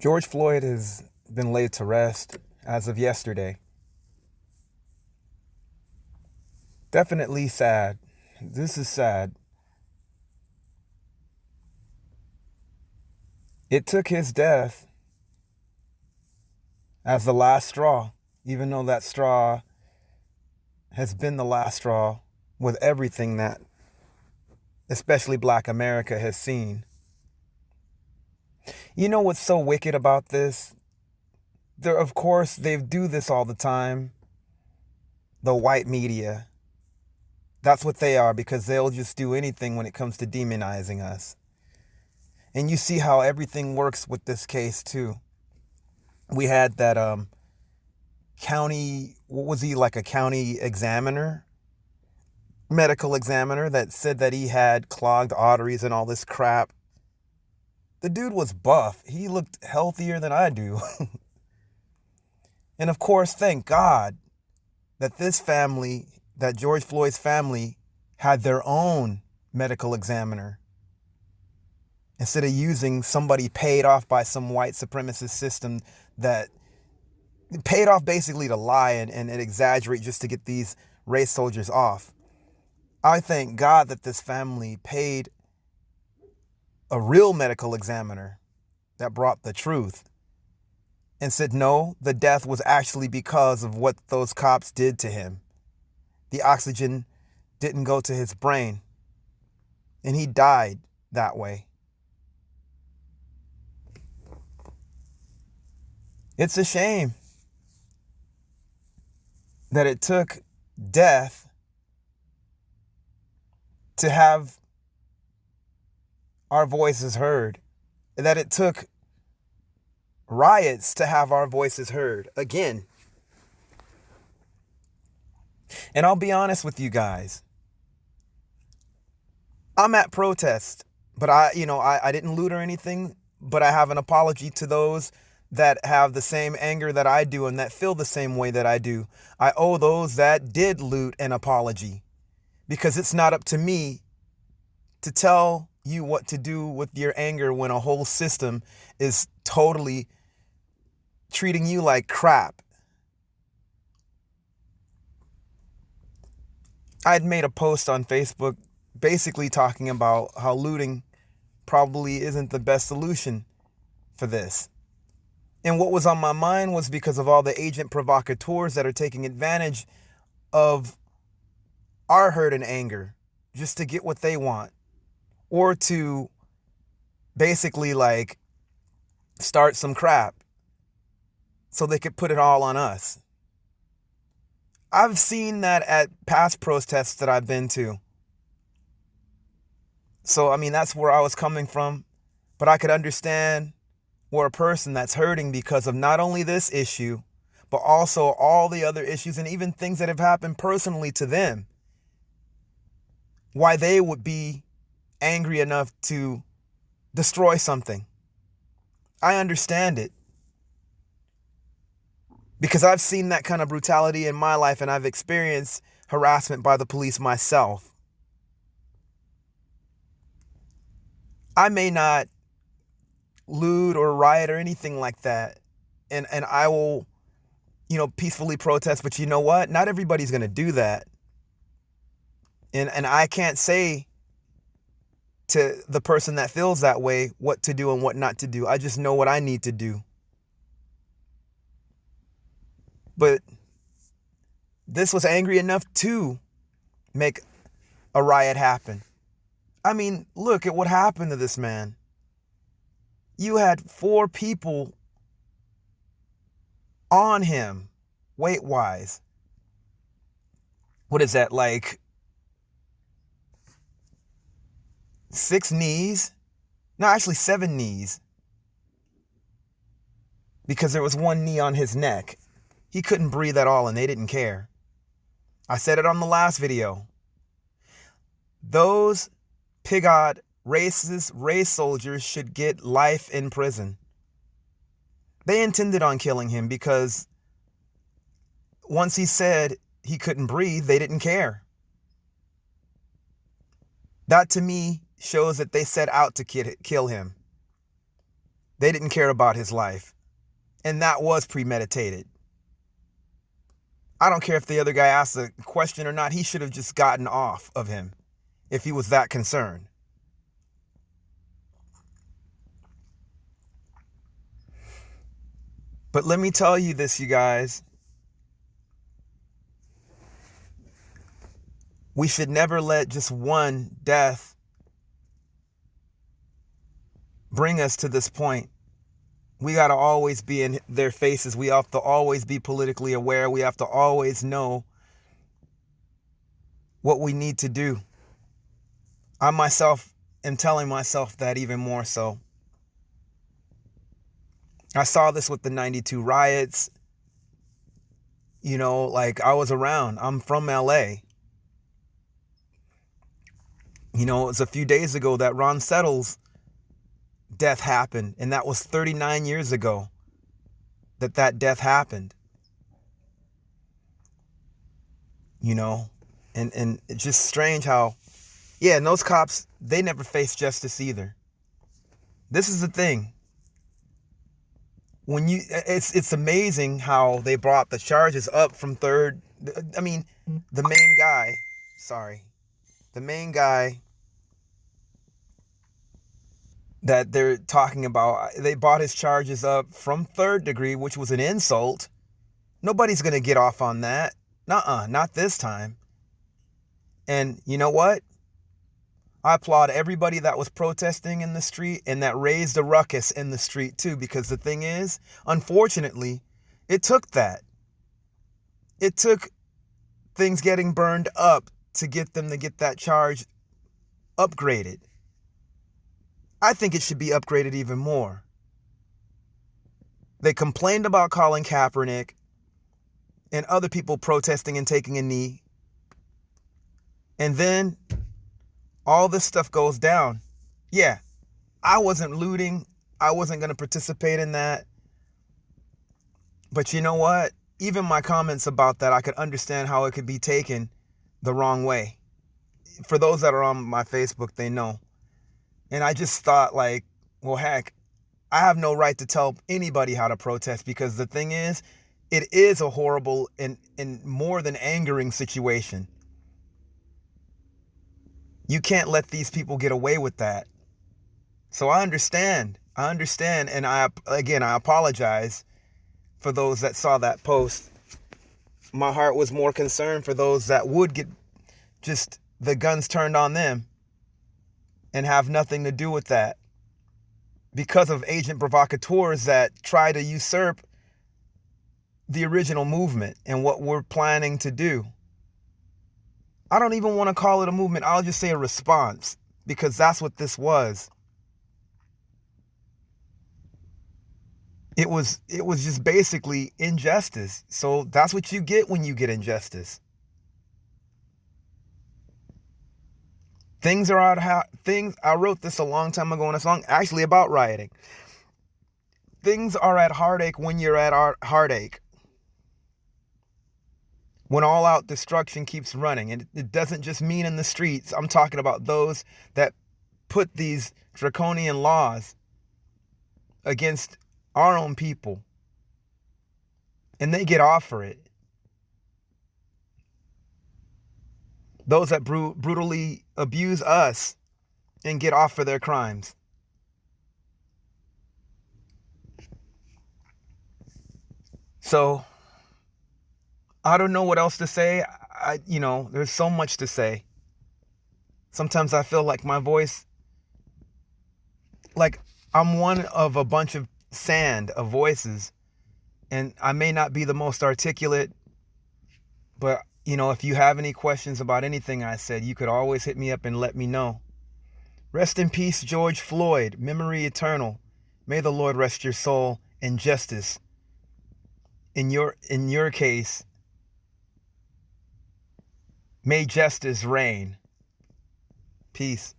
George Floyd has been laid to rest as of yesterday. Definitely sad. This is sad. It took his death as the last straw, even though that straw has been the last straw with everything that especially Black America has seen. You know what's so wicked about this? Of course, they do this all the time. The white media. That's what they are, because they'll just do anything when it comes to demonizing us. And you see how everything works with this case too. We had that county, what was he, like a county examiner, medical examiner, that said that he had clogged arteries and all this crap. The dude was buff. He looked healthier than I do. And of course, thank God that this family, that George Floyd's family, had their own medical examiner, instead of using somebody paid off by some white supremacist system that paid off basically to lie and exaggerate just to get these race soldiers off. I thank God that this family paid a real medical examiner that brought the truth and said, no, the death was actually because of what those cops did to him. The oxygen didn't go to his brain, and he died that way. It's a shame that it took death to have our voices heard, that it took riots to have our voices heard again. And I'll be honest with you guys. I'm at protest, but I didn't loot or anything, but I have an apology to those that have the same anger that I do and that feel the same way that I do. I owe those that did loot an apology, because it's not up to me to tell you what to do with your anger when a whole system is totally treating you like crap. I'd made a post on Facebook basically talking about how looting probably isn't the best solution for this. And what was on my mind was because of all the agent provocateurs that are taking advantage of our hurt and anger just to get what they want, or to basically like start some crap so they could put it all on us. I've seen that at past protests that I've been to. So, I mean, that's where I was coming from. But I could understand where a person that's hurting because of not only this issue, but also all the other issues and even things that have happened personally to them, why they would be angry enough to destroy something. I understand it, because I've seen that kind of brutality in my life, and I've experienced harassment by the police myself. I may not loot or riot or anything like that, and I will, peacefully protest, but you know what? Not everybody's going to do that. And I can't say to the person that feels that way what to do and what not to do. I just know what I need to do. But this was angry enough to make a riot happen. I mean, look at what happened to this man. You had 4 people on him, weight-wise. What is that, like 6 knees? No, actually 7 knees. Because there was 1 knee on his neck. He couldn't breathe at all, and they didn't care. I said it on the last video. Those pig-eyed racist race soldiers should get life in prison. They intended on killing him because once he said he couldn't breathe, they didn't care. That to me shows that they set out to kill him. They didn't care about his life. And that was premeditated. I don't care if the other guy asked a question or not. He should have just gotten off of him if he was that concerned. But let me tell you this, you guys. We should never let just one death bring us to this point. We got to always be in their faces. We have to always be politically aware. We have to always know what we need to do. I myself am telling myself that even more so. I saw this with the 92 riots. You know, like I was around. I'm from LA. You know, it was a few days ago that Ron Settles' death happened. And that was 39 years ago that death happened. You know, and it's just strange how, yeah, and those cops, they never faced justice either. This is the thing. When you, it's amazing how they brought the charges up from third. I mean, the main guy that they're talking about, they brought his charges up from third degree, which was an insult. Nobody's going to get off on that. Not this time. And you know what? I applaud everybody that was protesting in the street and that raised a ruckus in the street too, because the thing is, unfortunately, it took that. It took things getting burned up to get them to get that charge upgraded. I think it should be upgraded even more. They complained about Colin Kaepernick and other people protesting and taking a knee. And then all this stuff goes down. Yeah, I wasn't looting. I wasn't going to participate in that. But you know what? Even my comments about that, I could understand how it could be taken the wrong way. For those that are on my Facebook, they know. And I just thought like, well, heck, I have no right to tell anybody how to protest, because the thing is, it is a horrible and more than angering situation. You can't let these people get away with that. So I understand. And I apologize for those that saw that post. My heart was more concerned for those that would get just the guns turned on them and have nothing to do with that, because of agent provocateurs that try to usurp the original movement and what we're planning to do. I don't even want to call it a movement. I'll just say a response, because that's what this was. It was just basically injustice. So that's what you get when you get injustice. Things are out how things. I wrote this a long time ago in a song actually about rioting. Things are at heartache when you're at heartache. When all out destruction keeps running. And it doesn't just mean in the streets. I'm talking about those that put these draconian laws against our own people. And they get off for it. Those that brutally abuse us and get off for their crimes. So I don't know what else to say. There's so much to say. Sometimes I feel like my voice, like I'm one of a bunch of sand of voices, and I may not be the most articulate, but if you have any questions about anything I said, you could always hit me up and let me know. Rest in peace, George Floyd, memory eternal. May the Lord rest your soul in justice. In your case, may justice reign. Peace.